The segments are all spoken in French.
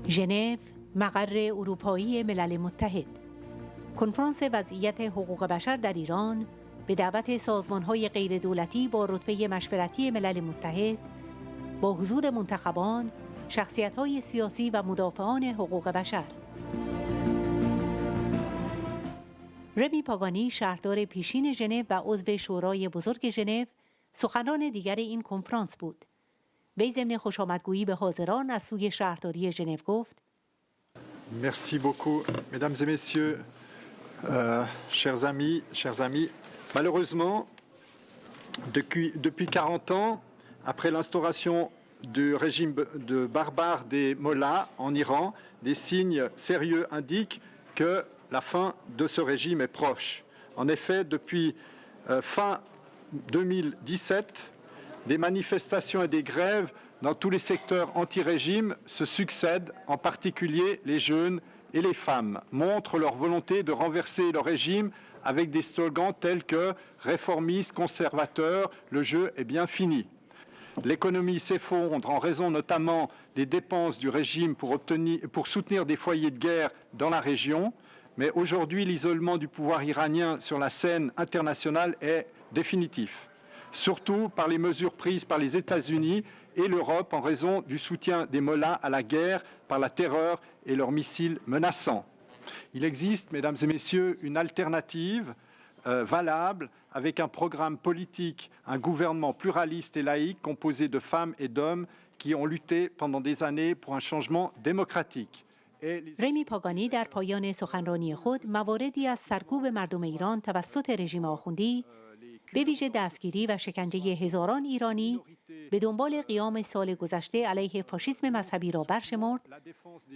ژنو، مقر اروپایی ملل متحد. کنفرانس وضعیت حقوق بشر در ایران به دعوت سازمان‌های غیردولتی با رتبه مشورتی ملل متحد با حضور منتخبان، شخصیت‌های سیاسی و مدافعان حقوق بشر. رمی پاگانی، شهردار پیشین ژنو و عضو شورای بزرگ ژنو، سخنران دیگر این کنفرانس بود. وی ضمن خوشامدگویی به حاضران از سوی شهرداری ژنو گفت: Merci beaucoup, mesdames et messieurs, chers amis. Malheureusement, depuis 40 ans, après l'instauration du régime barbare des mollahs en Iran, des signes sérieux indiquent que la fin de ce régime est proche. En effet, depuis fin 2017, des manifestations et des grèves dans tous les secteurs anti-régime se succèdent, en particulier les jeunes et les femmes, montrent leur volonté de renverser le régime avec des slogans tels que « réformistes, conservateurs, le jeu est bien fini ». L'économie s'effondre en raison notamment des dépenses du régime pour soutenir des foyers de guerre dans la région, mais aujourd'hui l'isolement du pouvoir iranien sur la scène internationale est définitif, surtout par les mesures prises par les États-Unis et l'Europe en raison du soutien des mollahs à la guerre par la terreur et leurs missiles menaçants. Il existe, mesdames et messieurs, une alternative valable avec un programme politique, un gouvernement pluraliste et laïque composé de femmes et d'hommes qui ont lutté pendant des années pour un changement démocratique. رمی پاگانی در پایان سخنرانی خود مواردی از سرکوب مردم ایران توسط رژیم آخوندی، به ویژه دستگیری و شکنجه هزاران ایرانی به دنبال قیام سال گذشته علیه فاشیسم مذهبی را برشمرد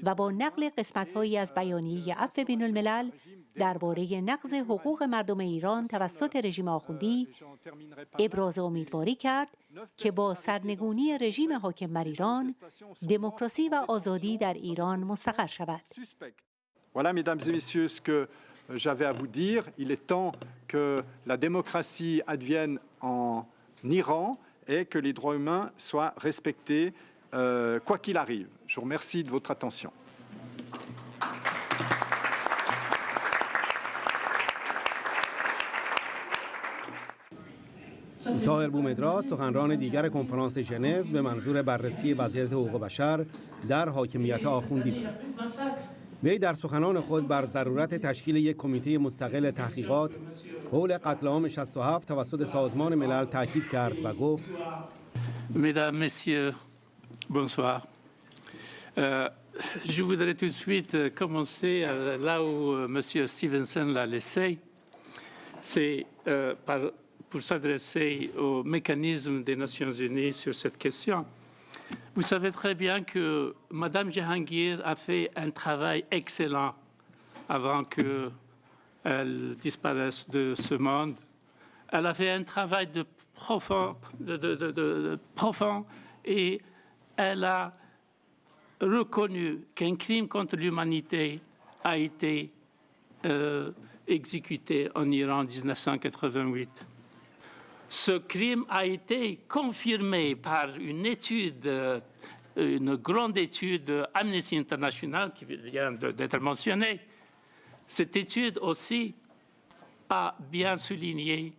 و با نقل قسمت‌هایی از بیانیه عفو بین الملل درباره نقض حقوق مردم ایران توسط رژیم آخوندی ابراز امیدواری کرد که با سرنگونی رژیم حاکم بر ایران دموکراسی و آزادی در ایران مستقر شود. Voilà, mesdames et messieurs, ce que j'avais à vous dire. Il est temps que la démocratie advienne en Iran et que les droits humains soient respectés quoi qu'il arrive. Je vous remercie de votre attention. طاهر بومدراس، سخنران دیگر کنفرانس ژنو به منظور بررسی وضعیت حقوق بشر در حاکمیت آخوندی بود. وی در سخنان خود بر ضرورت تشکیل یک کمیته مستقل تحقیقات حول قتل عام 67 توسط سازمان ملل تاکید کرد و گفت: Mesdames, Messieurs, bonsoir. Je voudrais tout de suite commencer là où M. Stevenson l'a laissé. C'est pour s'adresser au mécanisme des Nations Unies sur cette question. Vous savez très bien que Mme Jahangir a fait un travail excellent avant qu'elle disparaisse de ce monde. Elle a fait un travail profond et elle a reconnu qu'un crime contre l'humanité a été exécuté en Iran en 1988. Ce crime a été confirmé par une étude, une grande étude Amnesty International qui vient d'être mentionnée. Cette étude aussi a bien souligné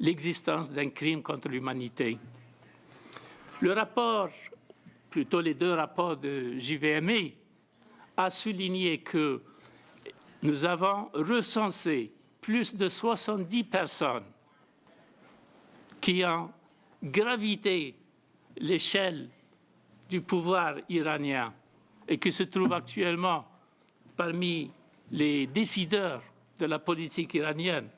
l'existence d'un crime contre l'humanité. Le rapport, plutôt les deux rapports de JVMI, a souligné que nous avons recensé plus de 70 personnes qui ont gravité l'échelle du pouvoir iranien et qui se trouvent actuellement parmi les décideurs de la politique iranienne.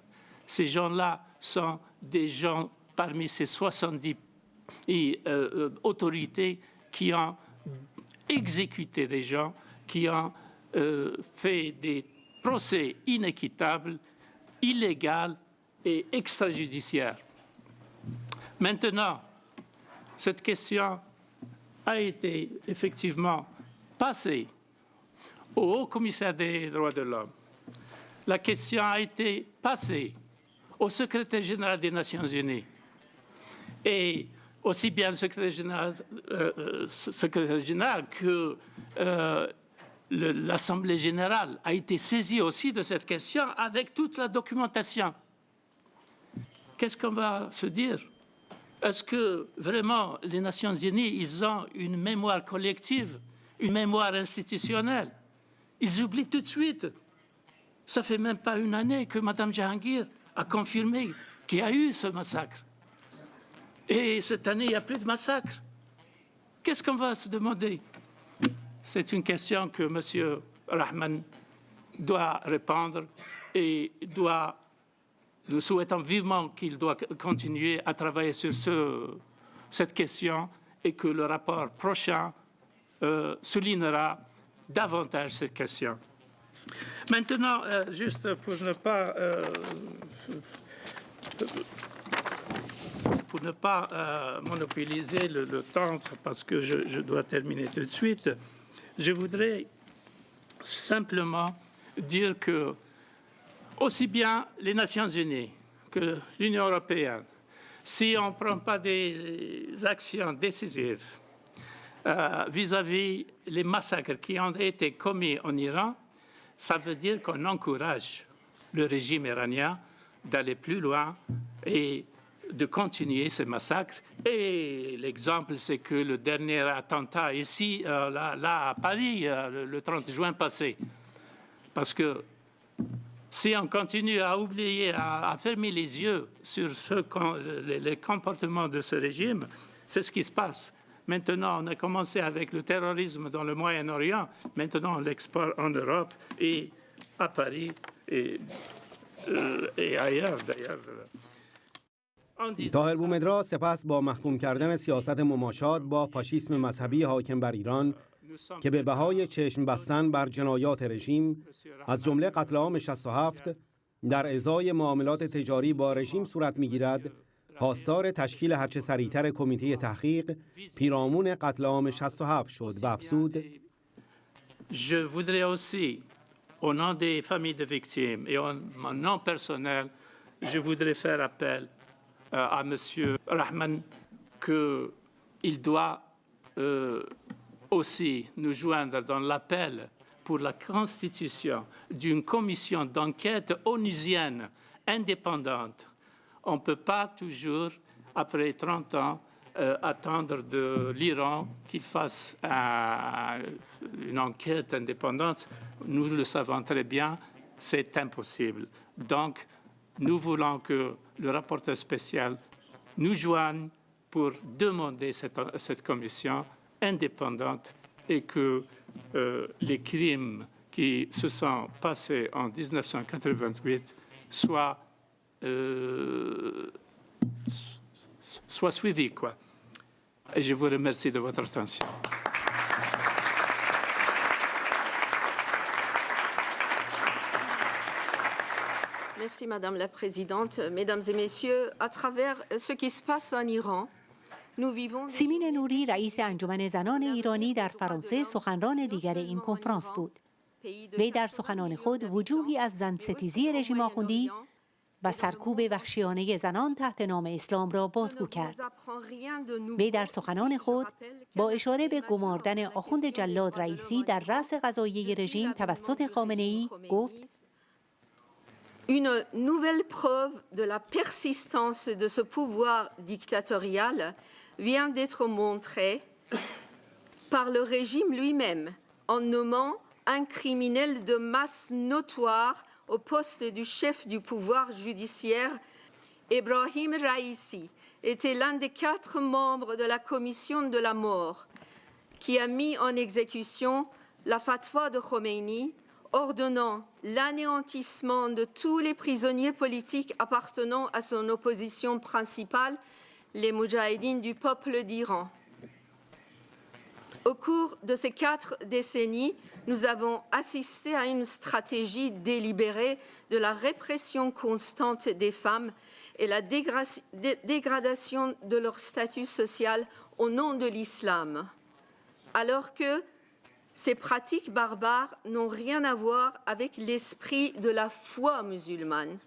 Ces gens-là sont des gens parmi ces 70 autorités qui ont exécuté des gens, qui ont fait des procès inéquitables, illégaux et extrajudiciaires. Maintenant, cette question a été effectivement passée au Haut-Commissaire des droits de l'homme. La question a été passée au secrétaire général des Nations Unies. Et aussi bien le secrétaire général que l'Assemblée générale a été saisie aussi de cette question avec toute la documentation. Qu'est-ce qu'on va se dire? Est-ce que vraiment les Nations Unies, ils ont une mémoire collective, une mémoire institutionnelle? Ils oublient tout de suite. Ça fait même pas une année que Mme Jahangir a confirmé qu'il y a eu ce massacre. Et cette année, il n'y a plus de massacre. Qu'est-ce qu'on va se demander? C'est une question que M. Rahman doit répondre et nous souhaitons vivement qu'il doit continuer à travailler sur cette question et que le rapport prochain soulignera davantage cette question. Maintenant, juste pour ne pas monopoliser le temps, parce que je dois terminer tout de suite, je voudrais simplement dire que aussi bien les Nations Unies que l'Union européenne, si on ne prend pas des actions décisives vis-à-vis les massacres qui ont été commis en Iran, ça veut dire qu'on encourage le régime iranien d'aller plus loin et de continuer ces massacres. Et l'exemple, c'est que le dernier attentat ici, là à Paris, le 30 juin passé, parce que si on continue à oublier, à fermer les yeux sur les comportements de ce régime, c'est ce qui se passe. Maintenant, on a commencé avec le terrorisme dans le Moyen-Orient. Maintenant, on l'exporte en Europe et à Paris et ailleurs, d'ailleurs. طاهر بومدرا سپس با محکوم کردن سیاست مماشات با فاشیسم مذهبی حاکم بر ایران که به بهای چشم بستن بر جنایات رژیم از جمله قتل عام 67 در ازای معاملات تجاری با رژیم صورت می‌گیرد، خواستار تشکیل هرچه سریعتر کمیته تحقیق پیرامون قتل عام 67 شد و افزود: Je voudrais aussi, au nom des familles de victimes et en mon nom personnel, je voudrais faire appel à M. Rahman qu'il doit aussi nous joindre dans l'appel pour la constitution d'une commission d'enquête onusienne indépendante. On ne peut pas toujours, après 30 ans, attendre de l'Iran qu'il fasse une enquête indépendante. Nous le savons très bien, c'est impossible. Donc, nous voulons que le rapporteur spécial nous joigne pour demander cette commission indépendante et que les crimes qui se sont passés en 1988 soient suivis, quoi. Et je vous remercie de votre attention. Merci Madame la Présidente. Mesdames et Messieurs, à travers ce qui se passe en Iran, nous vivons... سیمین نوری رئیس انجمن زنان ایرانی در فرانسه سخنران دیگر این کنفرانس بود. وی در سخنان خود وجوهی از زن ستیزی رژیم آخوندی و سرکوب وحشیانه زنان تحت نام اسلام را بازگو کرد. وی در سخنان خود با اشاره به گماردن آخوند جلاد رئیسی در رأس قضاییه رژیم توسط خامنه‌ای گفت: Une nouvelle preuve de la persistance de ce pouvoir dictatorial vient d'être montrée par le régime lui-même en nommant un criminel de masse notoire au poste du chef du pouvoir judiciaire. Ebrahim Raisi était l'un des 4 membres de la commission de la mort qui a mis en exécution la fatwa de Khomeini ordonnant l'anéantissement de tous les prisonniers politiques appartenant à son opposition principale, les Moudjahidines du peuple d'Iran. Au cours de ces 4 décennies, nous avons assisté à une stratégie délibérée de la répression constante des femmes et la dégradation de leur statut social au nom de l'islam, alors que ces pratiques barbares n'ont rien à voir avec l'esprit de la foi musulmane.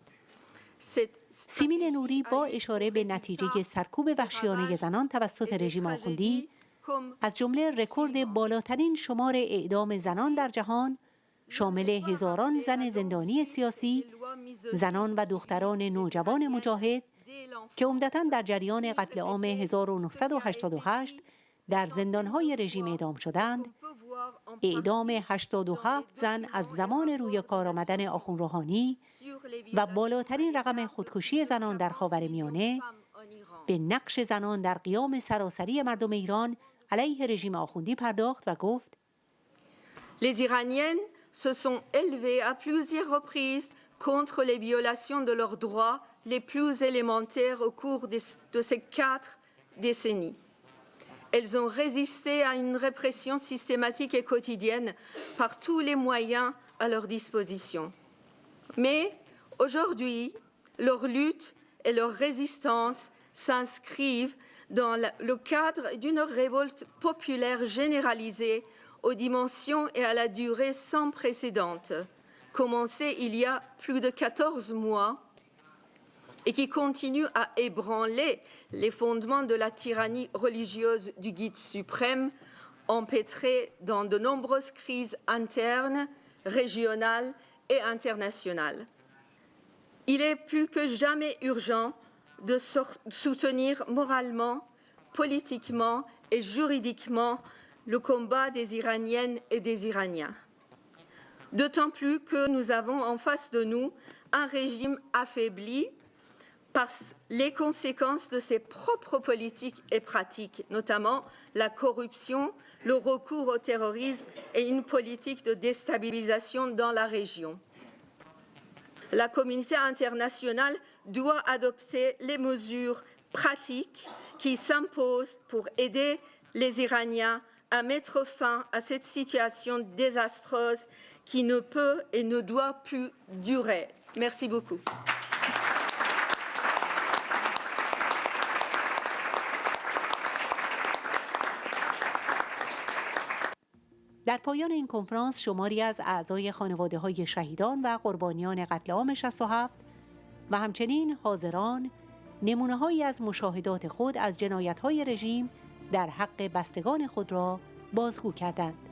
سیمین نوری با اشاره به نتیجه سرکوب وحشیانه زنان توسط رژیم آخوندی، از جمله رکورد بالاترین شمار اعدام زنان در جهان، شامل هزاران زن زندانی سیاسی، زنان و دختران نوجوان مجاهد که عمدتاً در جریان قتل عام 1988 در زندانهای رژیم اعدام شدند، اعدام 87 زن از زمان روی کار آمدن آخوند روحانی و بالاترین رقم خودکشی زنان در خاورمیانه، به نقش زنان در قیام سراسری مردم ایران علیه رژیم آخوندی پرداخت و گفت: Les Iraniennes se sont élevées à plusieurs reprises contre les violations de leurs droits les plus élémentaires au cours de ces 4 décennies. Elles ont résisté à une répression systématique et quotidienne par tous les moyens à leur disposition. Mais aujourd'hui, leur lutte et leur résistance s'inscrivent dans le cadre d'une révolte populaire généralisée aux dimensions et à la durée sans précédente, commencée il y a plus de 14 mois et qui continue à ébranler les fondements de la tyrannie religieuse du Guide suprême, empêtrée dans de nombreuses crises internes, régionales et internationales. Il est plus que jamais urgent de soutenir moralement, politiquement et juridiquement le combat des Iraniennes et des Iraniens. D'autant plus que nous avons en face de nous un régime affaibli par les conséquences de ses propres politiques et pratiques, notamment la corruption, le recours au terrorisme et une politique de déstabilisation dans la région. La communauté internationale doit adopter les mesures pratiques qui s'imposent pour aider les Iraniens à mettre fin à cette situation désastreuse qui ne peut et ne doit plus durer. Merci beaucoup. در پایان این کنفرانس شماری از اعضای خانواده‌های شهیدان و قربانیان قتل عام 67 و همچنین حاضران نمونه‌هایی از مشاهدات خود از جنایت‌های رژیم در حق بستگان خود را بازگو کردند.